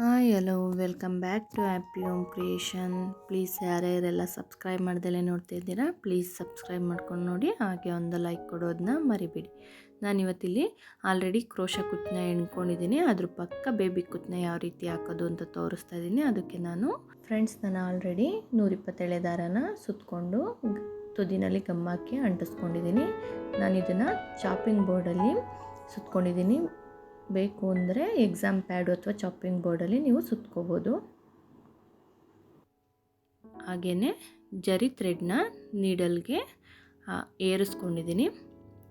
Hi hello welcome back to happy home creation. Please ಯಾರ್ಯಾರೆಲ್ಲ subscribe ಮಾಡ್ದಲೇ ನೋಡ್ತಿದ್ದೀರಾ please subscribe ಮಾಡ್ಕೊಂಡು ನೋಡಿ, ಹಾಗೆ ಒಂದು ಲೈಕ್ ಕೊಡೋದನ್ನ ಮರಿಬೇಡಿ. ನಾನಿವತ್ತಿಲ್ಲಿ ಆಲ್ರೆಡಿ ಕ್ರೋಶ ಕುಚ್ಚನ್ನ ಎಣ್ಕೊಂಡಿದ್ದೀನಿ, ಅದ್ರ ಪಕ್ಕ ಬೇಬಿ ಕುಚ್ಚನ್ನ ಯಾವ ರೀತಿ ಹಾಕೋದು ಅಂತ ತೋರಿಸ್ತಾ ಇದ್ದೀನಿ. ಅದಕ್ಕೆ ನಾನು ಆಲ್ರೆಡಿ 127 ದಾರನ ಸುತ್ತಕೊಂಡು ತುದಿನಲ್ಲಿ ಗಮ್ಮಾಕಿ ಅಂಟಿಸ್ಕೊಂಡಿದ್ದೀನಿ. ನಾನು ಇದನ್ನು ಚಾಪಿಂಗ್ ಬೋರ್ಡಲ್ಲಿ ಸುತ್ಕೊಂಡಿದ್ದೀನಿ. ಬೇಕು ಅಂದರೆ ಎಕ್ಸಾಮ್ ಪ್ಯಾಡು ಅಥವಾ ಚಾಪಿಂಗ್ ಬೋರ್ಡಲ್ಲಿ ನೀವು ಸುತ್ಕೋಬೋದು. ಹಾಗೆಯೇ ಜರಿ ಥ್ರೆಡ್ನ ನೀಡಲ್ಗೆ ಏರಿಸ್ಕೊಂಡಿದ್ದೀನಿ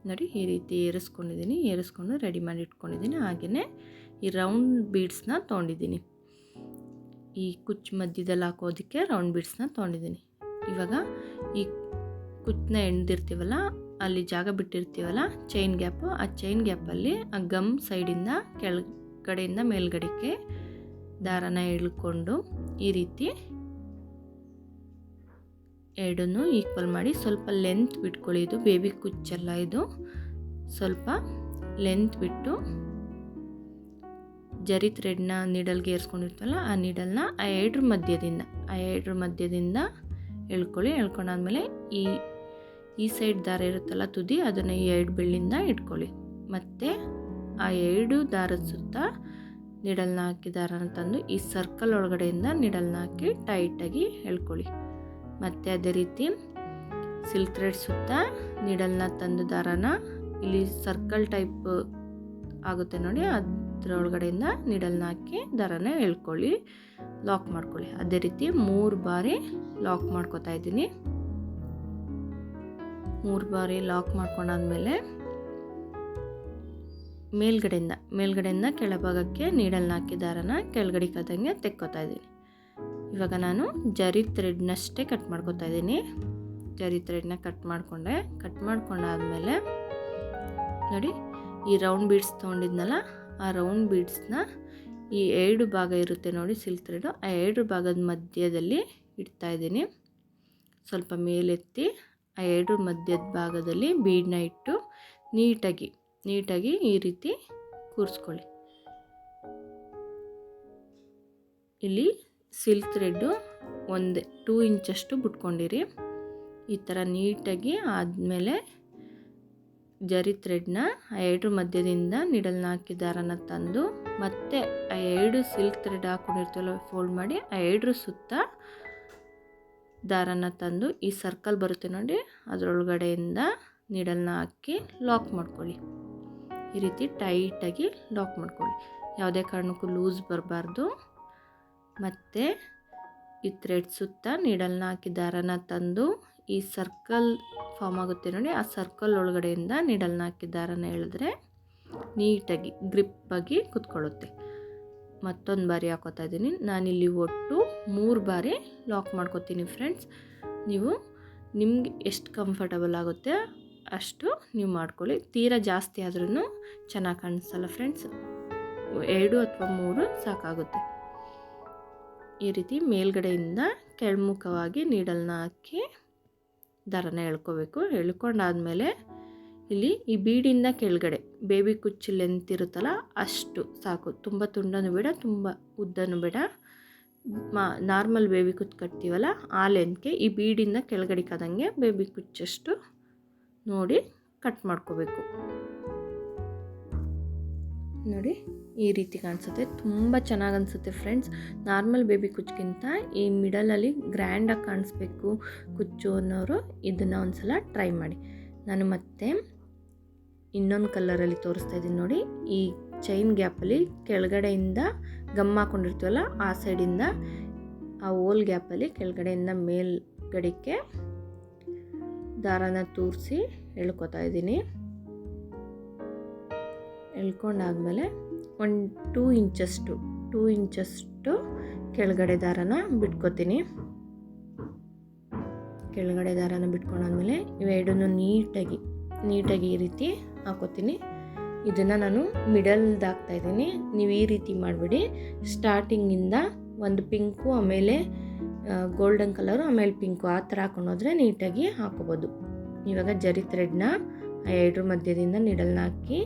ನೋಡಿ, ಈ ರೀತಿ ಏರಿಸ್ಕೊಂಡು ರೆಡಿ ಮಾಡಿ ಇಟ್ಕೊಂಡಿದ್ದೀನಿ. ಹಾಗೆಯೇ ಈ ರೌಂಡ್ ಬೀಡ್ಸ್ನ ತೊಗೊಂಡಿದ್ದೀನಿ, ಈ ಕುಚ್ಚು ಮಧ್ಯದಲ್ಲಿ ಹಾಕೋದಕ್ಕೆ ರೌಂಡ್ ಬೀಡ್ಸ್ನ ತೊಗೊಂಡಿದ್ದೀನಿ. ಇವಾಗ ಈ ಕುಚ್ಚನ್ನ ಎಣ್ದಿರ್ತೀವಲ್ಲ, ಅಲ್ಲಿ ಜಾಗ ಬಿಟ್ಟಿರ್ತೀವಲ್ಲ ಚೈನ್ ಗ್ಯಾಪು, ಆ ಚೈನ್ ಗ್ಯಾಪಲ್ಲಿ ಆ ಗಮ್ ಸೈಡಿಂದ ಕೆಳಗಡೆಯಿಂದ ಮೇಲ್ಗಡೆಗೆ ದಾರನ ಎಳ್ಕೊಂಡು ಈ ರೀತಿ ಎರಡನ್ನೂ ಈಕ್ವಲ್ ಮಾಡಿ ಸ್ವಲ್ಪ ಲೆಂತ್ ಬಿಟ್ಕೊಳ್ಳಿ. ಇದು ಬೇಬಿ ಕುಚ್ಚಲ್ಲ, ಇದು ಸ್ವಲ್ಪ ಲೆಂತ್ ಬಿಟ್ಟು ಜರಿ ಥ್ರೆಡ್ನ ನೀಡಲ್ಗೆ ಏರಿಸ್ಕೊಂಡಿರ್ತೀವಲ್ಲ ಆ ನೀಡಲ್ನ ಆ ಎರಡ್ರ ಮಧ್ಯದಿಂದ ಎಳ್ಕೊಳ್ಳಿ. ಎಳ್ಕೊಂಡಾದ್ಮೇಲೆ ಈ ಸೈಡ್ ದಾರ ಇರುತ್ತಲ್ಲ ತುದಿ, ಅದನ್ನು ಈ 2 ಬೆಳ್ಳಿಂದ ಇಟ್ಕೊಳ್ಳಿ. ಮತ್ತು ಆ 2 ದಾರದ ಸುತ್ತ ನೀಡಲ್ನ ಹಾಕಿ ದಾರನ ತಂದು ಈ ಸರ್ಕಲ್ ಒಳಗಡೆಯಿಂದ ನೀಡಲ್ನ ಹಾಕಿ ಟೈಟಾಗಿ ಎಳ್ಕೊಳ್ಳಿ. ಮತ್ತು ಅದೇ ರೀತಿ ಸಿಲ್ಕ್ ಥ್ರೆಡ್ ಸುತ್ತ ನೀಡಲ್ನ ತಂದು ದಾರನ ಇಲ್ಲಿ ಸರ್ಕಲ್ ಟೈಪ್ ಆಗುತ್ತೆ ನೋಡಿ, ಅದರೊಳಗಡೆಯಿಂದ ನೀಡಲ್ನ ಹಾಕಿ ದಾರನ ಎಳ್ಕೊಳ್ಳಿ, ಲಾಕ್ ಮಾಡ್ಕೊಳ್ಳಿ. ಅದೇ ರೀತಿ 3 ಬಾರಿ ಲಾಕ್ ಮಾಡ್ಕೊತಾ ಇದ್ದೀನಿ. 3 ಬಾರಿ ಲಾಕ್ ಮಾಡ್ಕೊಂಡಾದ್ಮೇಲೆ ಮೇಲ್ಗಡೆಯಿಂದ ಕೆಳಭಾಗಕ್ಕೆ ನೀಡಲ್ನ ಹಾಕಿ ದಾರನ ಕೆಳಗಡೆ ಕದಂಗೆ ತೆಕ್ಕೋತಾ ಇದ್ದೀನಿ. ಇವಾಗ ನಾನು ಜರಿ ಥ್ರೆಡ್ನಷ್ಟೇ ಕಟ್ ಮಾಡ್ಕೊತಾ ಇದ್ದೀನಿ. ಜರಿ ಥ್ರೆಡ್ನ ಕಟ್ ಮಾಡ್ಕೊಂಡಾದ್ಮೇಲೆ ನೋಡಿ, ಈ ರೌಂಡ್ ಬೀಡ್ಸ್ ತೊಗೊಂಡಿದ್ನಲ್ಲ, ಆ ರೌಂಡ್ ಬೀಡ್ಸ್ನ ಈ 2 ಭಾಗ ಇರುತ್ತೆ ನೋಡಿ ಸಿಲ್ಕ್ ಥ್ರೆಡು, ಆ 2 ಭಾಗದ ಮಧ್ಯದಲ್ಲಿ ಇಡ್ತಾ ಇದ್ದೀನಿ. ಸ್ವಲ್ಪ ಮೇಲೆತ್ತಿ ಆ 2 ಮಧ್ಯದ ಭಾಗದಲ್ಲಿ ಬೀಡನ್ನ ಇಟ್ಟು ನೀಟಾಗಿ ಈ ರೀತಿ ಕೂರಿಸ್ಕೊಳ್ಳಿ. ಇಲ್ಲಿ ಸಿಲ್ಕ್ ಥ್ರೆಡ್ಡು 2 ಇಂಚಷ್ಟು ಬಿಟ್ಕೊಂಡಿರಿ. ಈ ಥರ ನೀಟಾಗಿ ಆದಮೇಲೆ ಜರಿ ಥ್ರೆಡ್ನ ಆ 2 ಮಧ್ಯದಿಂದ ನೀಡಲ್ನ ಹಾಕಿ ದಾರನ ತಂದು ಮತ್ತೆ ಆ 2 ಸಿಲ್ಕ್ ಥ್ರೆಡ್ ಹಾಕ್ಕೊಂಡಿರ್ತೀವಲ್ಲ ಫೋಲ್ಡ್ ಮಾಡಿ ಆ 2 ಸುತ್ತ ದಾರನ ತಂದು ಈ ಸರ್ಕಲ್ ಬರುತ್ತೆ ನೋಡಿ, ಅದರೊಳಗಡೆಯಿಂದ ನೀಡಲ್ನ ಹಾಕಿ ಲಾಕ್ ಮಾಡ್ಕೊಳ್ಳಿ. ಈ ರೀತಿ ಟೈಟಾಗಿ ಲಾಕ್ ಮಾಡ್ಕೊಳ್ಳಿ, ಯಾವುದೇ ಕಾರಣಕ್ಕೂ ಲೂಸ್ ಬರಬಾರ್ದು. ಮತ್ತು ಈ ಥ್ರೆಡ್ ಸುತ್ತ ನೀಡಲ್ನ ಹಾಕಿ ದಾರನ ತಂದು ಈ ಸರ್ಕಲ್ ಫಾರ್ಮ್ ಆಗುತ್ತೆ ನೋಡಿ, ಆ ಸರ್ಕಲ್ ಒಳಗಡೆಯಿಂದ ನೀಡಲ್ನ ಹಾಕಿ ದಾರನ ಎಳೆದ್ರೆ ನೀಟಾಗಿ ಗ್ರಿಪ್ಪಾಗಿ ಕೂತ್ಕೊಳ್ಳುತ್ತೆ. ಮತ್ತೊಂದು ಬಾರಿ ಹಾಕೋತಾ ಇದ್ದೀನಿ. ನಾನಿಲ್ಲಿ ಒಟ್ಟು 3 ಬಾರಿ ಲಾಕ್ ಮಾಡ್ಕೋತೀನಿ ಫ್ರೆಂಡ್ಸ್. ನೀವು ನಿಮ್ಗೆ ಎಷ್ಟು ಕಂಫರ್ಟಬಲ್ ಆಗುತ್ತೆ ಅಷ್ಟು ನೀವು ಮಾಡ್ಕೊಳ್ಳಿ. ತೀರಾ ಜಾಸ್ತಿ ಆದ್ರೂ ಚೆನ್ನಾಗಿ ಕಾಣಿಸಲ್ಲ ಫ್ರೆಂಡ್ಸ್, 2 ಅಥವಾ 3 ಸಾಕಾಗುತ್ತೆ. ಈ ರೀತಿ ಮೇಲ್ಗಡೆಯಿಂದ ಕೆಳಮುಖವಾಗಿ ನೀಡಲ್ನ ಹಾಕಿ ದಾರನ ಎಳ್ಕೋಬೇಕು. ಎಳ್ಕೊಂಡಾದ್ಮೇಲೆ ಇಲ್ಲಿ ಈ ಬೀಡಿಂದ ಕೆಳಗಡೆ ಬೇಬಿ ಕುಚ್ಚು ಲೆಂತ್ ಇರುತ್ತಲ್ಲ ಅಷ್ಟು ಸಾಕು, ತುಂಬ ತುಂಡನೂ ಬೇಡ, ತುಂಬ ಉದ್ದನೂ ಬೇಡ. ನಾರ್ಮಲ್ ಬೇಬಿ ಕುಚ್ಚು ಕಟ್ತೀವಲ್ಲ ಆ ಲೆಂತ್ಗೆ ಈ ಬೀಡಿಂದ ಕೆಳಗಡೆ ಕದಂಗೆ ಬೇಬಿ ಕುಚ್ಚಷ್ಟು ನೋಡಿ ಕಟ್ ಮಾಡ್ಕೋಬೇಕು. ನೋಡಿ ಈ ರೀತಿ ಕಾಣಿಸುತ್ತೆ, ತುಂಬ ಚೆನ್ನಾಗಿ ಅನಿಸುತ್ತೆ ಫ್ರೆಂಡ್ಸ್. ನಾರ್ಮಲ್ ಬೇಬಿ ಕುಚ್ಚಿಗಿಂತ ಈ ಮಿಡಲಲ್ಲಿ ಗ್ರ್ಯಾಂಡಾಗಿ ಕಾಣಿಸ್ಬೇಕು ಕುಚ್ಚು ಅನ್ನೋರು ಇದನ್ನು ಒಂದು ಸಲ ಟ್ರೈ ಮಾಡಿ. ನಾನು ಮತ್ತೆ ಇನ್ನೊಂದು ಕಲರಲ್ಲಿ ತೋರಿಸ್ತಾ ಇದ್ದೀನಿ ನೋಡಿ, ಈ ಚೈನ್ ಗ್ಯಾಪಲ್ಲಿ ಕೆಳಗಡೆಯಿಂದ ಗಮ್ ಹಾಕೊಂಡಿರ್ತೀವಲ್ಲ ಆ ಸೈಡಿಂದ ಆ ಹೋಲ್ ಗ್ಯಾಪಲ್ಲಿ ಕೆಳಗಡೆಯಿಂದ ಮೇಲ್ಗಡೆಗೆ ದಾರನ ತೂರಿಸಿ ಎಳ್ಕೊತಾ ಇದ್ದೀನಿ. ಎಳ್ಕೊಂಡಾದ್ಮೇಲೆ ಒಂದು 2 ಇಂಚಷ್ಟು ಕೆಳಗಡೆ ದಾರನ ಬಿಟ್ಕೋತೀನಿ. ಕೆಳಗಡೆ ದಾರನ ಬಿಟ್ಕೊಂಡಾದ್ಮೇಲೆ ಇವೆರಡನ್ನು ನೀಟಾಗಿ ಈ ರೀತಿ ಹಾಕೋತೀನಿ. ಇದನ್ನು ನಾನು ಮಿಡಲ್ದು ಹಾಕ್ತಾಯಿದ್ದೀನಿ. ನೀವು ಈ ರೀತಿ ಮಾಡಿಬಿಡಿ, ಸ್ಟಾರ್ಟಿಂಗಿಂದ ಒಂದು ಪಿಂಕು, ಆಮೇಲೆ ಗೋಲ್ಡನ್ ಕಲರು, ಆಮೇಲೆ ಪಿಂಕು, ಆ ಥರ ಹಾಕೊಂಡೋದ್ರೆ ನೀಟಾಗಿ ಹಾಕೋಬೋದು. ಇವಾಗ ಜರಿ ಥ್ರೆಡ್ನ ಆ 2 ಮಧ್ಯದಿಂದ ನೀಡಲ್ನ ಹಾಕಿ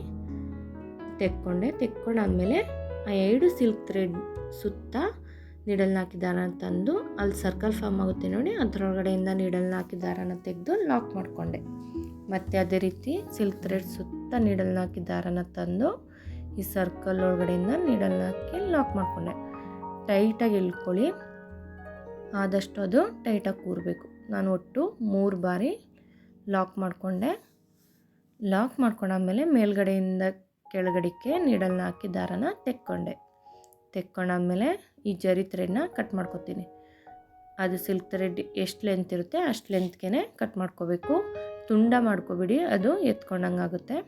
ತೆಕ್ಕೊಂಡಾದ್ಮೇಲೆ ಆ 2 ಸಿಲ್ಕ್ ಥ್ರೆಡ್ ಸುತ್ತ ನೀಡಲ್ನ ಹಾಕಿ ದಾರನ ತಂದು ಅಲ್ಲಿ ಸರ್ಕಲ್ ಫಾರ್ಮ್ ಆಗುತ್ತೆ ನೋಡಿ, ಅದರೊಳಗಡೆಯಿಂದ ನೀಡಲ್ನ ಹಾಕಿ ದಾರನ ತೆಗೆದು ಲಾಕ್ ಮಾಡಿಕೊಂಡೆ. ಮತ್ತು ಅದೇ ರೀತಿ ಸಿಲ್ಕ್ ಥ್ರೆಡ್ ಸುತ್ತ ನೀಡಲ್ನ ಹಾಕಿ ದಾರನ ತಂದು ಈ ಸರ್ಕಲ್ ಒಳಗಡೆಯಿಂದ ನೀಡಲ್ನ ಹಾಕಿ ಲಾಕ್ ಮಾಡಿಕೊಂಡೆ. ಟೈಟಾಗಿ ಇಳ್ಕೊಳ್ಳಿ, ಆದಷ್ಟು ಅದು ಟೈಟಾಗಿ ಕೂರಬೇಕು. ನಾನು ಒಟ್ಟು 3 ಬಾರಿ ಲಾಕ್ ಮಾಡಿಕೊಂಡೆ. ಲಾಕ್ ಮಾಡ್ಕೊಂಡಾದ್ಮೇಲೆ ಮೇಲ್ಗಡೆಯಿಂದ ಕೆಳಗಡೆಗೆ ನೀಡಲ್ನ ಹಾಕಿ ದಾರನ ತೆಕ್ಕೊಂಡಾದ್ಮೇಲೆ ಈ ಜರಿ ಥ್ರೆಡ್ನ ಕಟ್ ಮಾಡ್ಕೊತೀನಿ. ಅದು ಸಿಲ್ಕ್ ಥ್ರೆಡ್ ಎಷ್ಟು ಲೆಂತ್ ಇರುತ್ತೆ ಅಷ್ಟು ಲೆಂತ್ಗೆ ಕಟ್ ಮಾಡ್ಕೋಬೇಕು. ತುಂಡ ಮಾಡ್ಕೊಬಿಡಿ, ಅದು ಎತ್ಕೊಂಡಂಗೆ ಆಗುತ್ತೆ.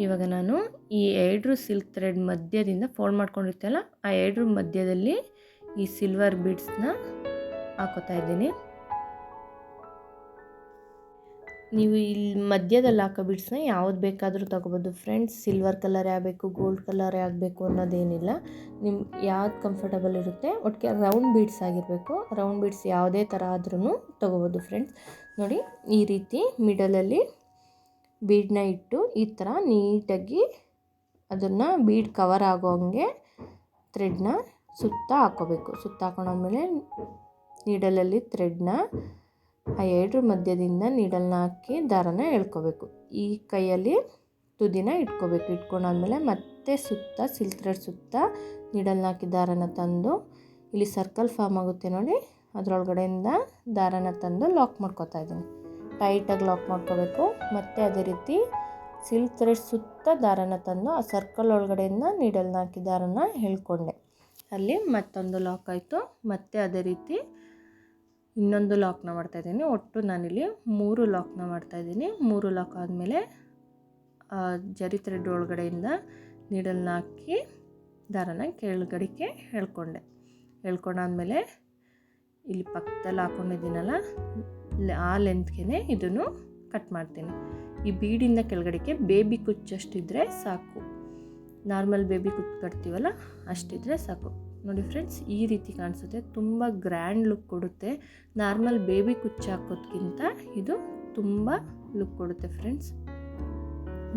ಇವಾಗ ನಾನು ಈ 2 ಸಿಲ್ಕ್ ಥ್ರೆಡ್ ಮಧ್ಯದಿಂದ ಫೋಲ್ಡ್ ಮಾಡ್ಕೊಂಡಿರ್ತಲ್ಲ, ಆ 2 ಮಧ್ಯದಲ್ಲಿ ಈ ಸಿಲ್ವರ್ ಬೀಡ್ಸ್ನ ಹಾಕೋತಾ ಇದ್ದೀನಿ. ನೀವು ಇಲ್ಲಿ ಮಧ್ಯದಲ್ಲಿ ಹಾಕೋ ಬೀಡ್ಸ್ನ ಯಾವ್ದು ಬೇಕಾದರೂ ತೊಗೋಬೋದು ಫ್ರೆಂಡ್ಸ್. ಸಿಲ್ವರ್ ಕಲರೇ ಆಗಬೇಕು, ಗೋಲ್ಡ್ ಕಲರೇ ಆಗಬೇಕು ಅನ್ನೋದೇನಿಲ್ಲ. ನಿಮ್ಗೆ ಯಾವ್ದು ಕಂಫರ್ಟಬಲ್ ಇರುತ್ತೆ, ಒಟ್ಟಿಗೆ ರೌಂಡ್ ಬೀಡ್ಸ್ ಆಗಿರಬೇಕು. ರೌಂಡ್ ಬೀಡ್ಸ್ ಯಾವುದೇ ಥರ ಆದ್ರೂ ತೊಗೋಬೋದು ಫ್ರೆಂಡ್ಸ್. ನೋಡಿ, ಈ ರೀತಿ ಮಿಡಲಲ್ಲಿ ಬೀಡನ್ನ ಇಟ್ಟು ಈ ಥರ ನೀಟಾಗಿ ಅದನ್ನು ಬೀಡ್ ಕವರ್ ಆಗೋ ಹಂಗೆ ಥ್ರೆಡ್ನ ಸುತ್ತ ಹಾಕ್ಕೋಬೇಕು. ಸುತ್ತ ಹಾಕೊಂಡಾದ್ಮೇಲೆ ನೀಡಲಲ್ಲಿ ಥ್ರೆಡ್ನ ಆ 2 ಮಧ್ಯದಿಂದ ನೀಡಲ್ನ ಹಾಕಿ ದಾರನ ಎಳ್ಕೋಬೇಕು. ಈ ಕೈಯಲ್ಲಿ ತುದಿನ ಇಟ್ಕೋಬೇಕು. ಇಟ್ಕೊಂಡಾದ್ಮೇಲೆ ಮತ್ತೆ ಸುತ್ತ ಸಿಲ್ಕ್ ಥ್ರೆಡ್ ಸುತ್ತ ನೀಡಲ್ನ ಹಾಕಿ ದಾರನ ತಂದು ಇಲ್ಲಿ ಸರ್ಕಲ್ ಫಾರ್ಮ್ ಆಗುತ್ತೆ ನೋಡಿ, ಅದರೊಳಗಡೆಯಿಂದ ದಾರನ ತಂದು ಲಾಕ್ ಮಾಡ್ಕೊತಾ ಇದ್ದೀನಿ. ಟೈಟಾಗಿ ಲಾಕ್ ಮಾಡ್ಕೋಬೇಕು. ಮತ್ತು ಅದೇ ರೀತಿ ಸಿಲ್ಕ್ ಥ್ರೆಡ್ ಸುತ್ತ ದಾರನ ತಂದು ಆ ಸರ್ಕಲ್ ಒಳಗಡೆಯಿಂದ ನೀಡಲ್ನ ಹಾಕಿ ದಾರನ ಎಳ್ಕೊಂಡೆ. ಅಲ್ಲಿ ಮತ್ತೊಂದು ಲಾಕ್ ಆಯಿತು. ಮತ್ತು ಅದೇ ರೀತಿ ಇನ್ನೊಂದು ಲಾಕ್ನ ಮಾಡ್ತಾಯಿದ್ದೀನಿ. ಒಟ್ಟು ನಾನಿಲ್ಲಿ 3 ಲಾಕ್ನ ಮಾಡ್ತಾಯಿದ್ದೀನಿ. 3 ಲಾಕ್ ಆದಮೇಲೆ ಜರಿ ಥ್ರೆಡ್ ಒಳಗಡೆಯಿಂದ ನೀಡಲ್ನ ಹಾಕಿ ದಾರನ ಕೆಳಗಡೆಗೆ ಎಳ್ಕೊಂಡೆ. ಎಳ್ಕೊಂಡಾದ್ಮೇಲೆ ಇಲ್ಲಿ ಪಕ್ಕದಲ್ಲಿ ಹಾಕ್ಕೊಂಡಿದ್ದೀನಲ್ಲ, ಆ ಲೆಂತ್ಗೆ ಇದನ್ನು ಕಟ್ ಮಾಡ್ತೀನಿ. ಈ ಬೀಡಿಂದ ಕೆಳಗಡೆಗೆ ಬೇಬಿ ಕುಚ್ಚಷ್ಟಿದ್ರೆ ಸಾಕು. ನಾರ್ಮಲ್ ಬೇಬಿ ಕುಚ್ಚು ಕಟ್ತೀವಲ್ಲ ಅಷ್ಟಿದ್ರೆ ಸಾಕು. ನೋಡಿ ಫ್ರೆಂಡ್ಸ್, ಈ ರೀತಿ ಕಾಣಿಸುತ್ತೆ. ತುಂಬ ಗ್ರ್ಯಾಂಡ್ ಲುಕ್ ಕೊಡುತ್ತೆ. ನಾರ್ಮಲ್ ಬೇಬಿ ಕುಚ್ಚು ಹಾಕೋದ್ಕಿಂತ ಇದು ತುಂಬ ಲುಕ್ ಕೊಡುತ್ತೆ ಫ್ರೆಂಡ್ಸ್.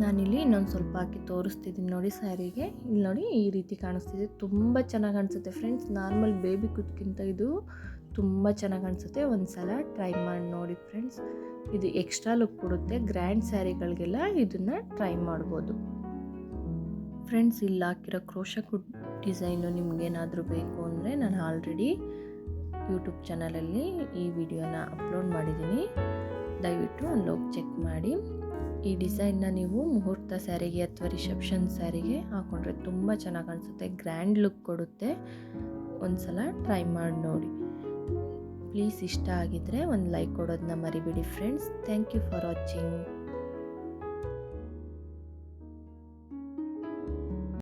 ನಾನಿಲ್ಲಿ ಇನ್ನೊಂದು ಸ್ವಲ್ಪ ಹಾಕಿ ತೋರಿಸ್ತಿದ್ದೀನಿ ನೋಡಿ ಸ್ಯಾರಿಗೆ. ಇಲ್ಲಿ ನೋಡಿ, ಈ ರೀತಿ ಕಾಣಿಸ್ತಿದೆ. ತುಂಬ ಚೆನ್ನಾಗಿ ಕಾಣಿಸುತ್ತೆ ಫ್ರೆಂಡ್ಸ್. ನಾರ್ಮಲ್ ಬೇಬಿ ಕುಚ್ಚಿಗಿಂತ ಇದು ತುಂಬ ಚೆನ್ನಾಗಿ ಕಾಣಿಸುತ್ತೆ. ಒಂದು ಸಲ ಟ್ರೈ ಮಾಡಿ ನೋಡಿ ಫ್ರೆಂಡ್ಸ್. ಇದು ಎಕ್ಸ್ಟ್ರಾ ಲುಕ್ ಕೊಡುತ್ತೆ. ಗ್ರ್ಯಾಂಡ್ ಸ್ಯಾರಿಗಳಿಗೆಲ್ಲ ಇದನ್ನು ಟ್ರೈ ಮಾಡ್ಬೋದು ಫ್ರೆಂಡ್ಸ್. ಇಲ್ಲಿ ಹಾಕಿರೋ ಕ್ರೋಶಾ ಡಿಸೈನು ನಿಮಗೇನಾದರೂ ಬೇಕು ಅಂದರೆ ನಾನು ಆಲ್ರೆಡಿ ಯೂಟ್ಯೂಬ್ ಚಾನಲಲ್ಲಿ ಈ ವಿಡಿಯೋನ ಅಪ್ಲೋಡ್ ಮಾಡಿದ್ದೀನಿ. ದಯವಿಟ್ಟು ಅಲ್ಲಿ ಹೋಗಿ ಚೆಕ್ ಮಾಡಿ. ಈ ಡಿಸೈನ್ನ ನೀವು ಮುಹೂರ್ತ ಸ್ಯಾರಿಗೆ ಅಥವಾ ರಿಸೆಪ್ಷನ್ ಸ್ಯಾರಿಗೆ ಹಾಕೊಂಡ್ರೆ ತುಂಬ ಚೆನ್ನಾಗಿ ಕಾಣಿಸುತ್ತೆ. ಗ್ರ್ಯಾಂಡ್ ಲುಕ್ ಕೊಡುತ್ತೆ. ಒಂದು ಸಲ ಟ್ರೈ ಮಾಡಿ ನೋಡಿ ಪ್ಲೀಸ್. ಇಷ್ಟ ಆಗಿದ್ದರೆ ಒಂದು ಲೈಕ್ ಕೊಡೋದನ್ನ ಮರಿಬೇಡಿ friends. Thank you for watching.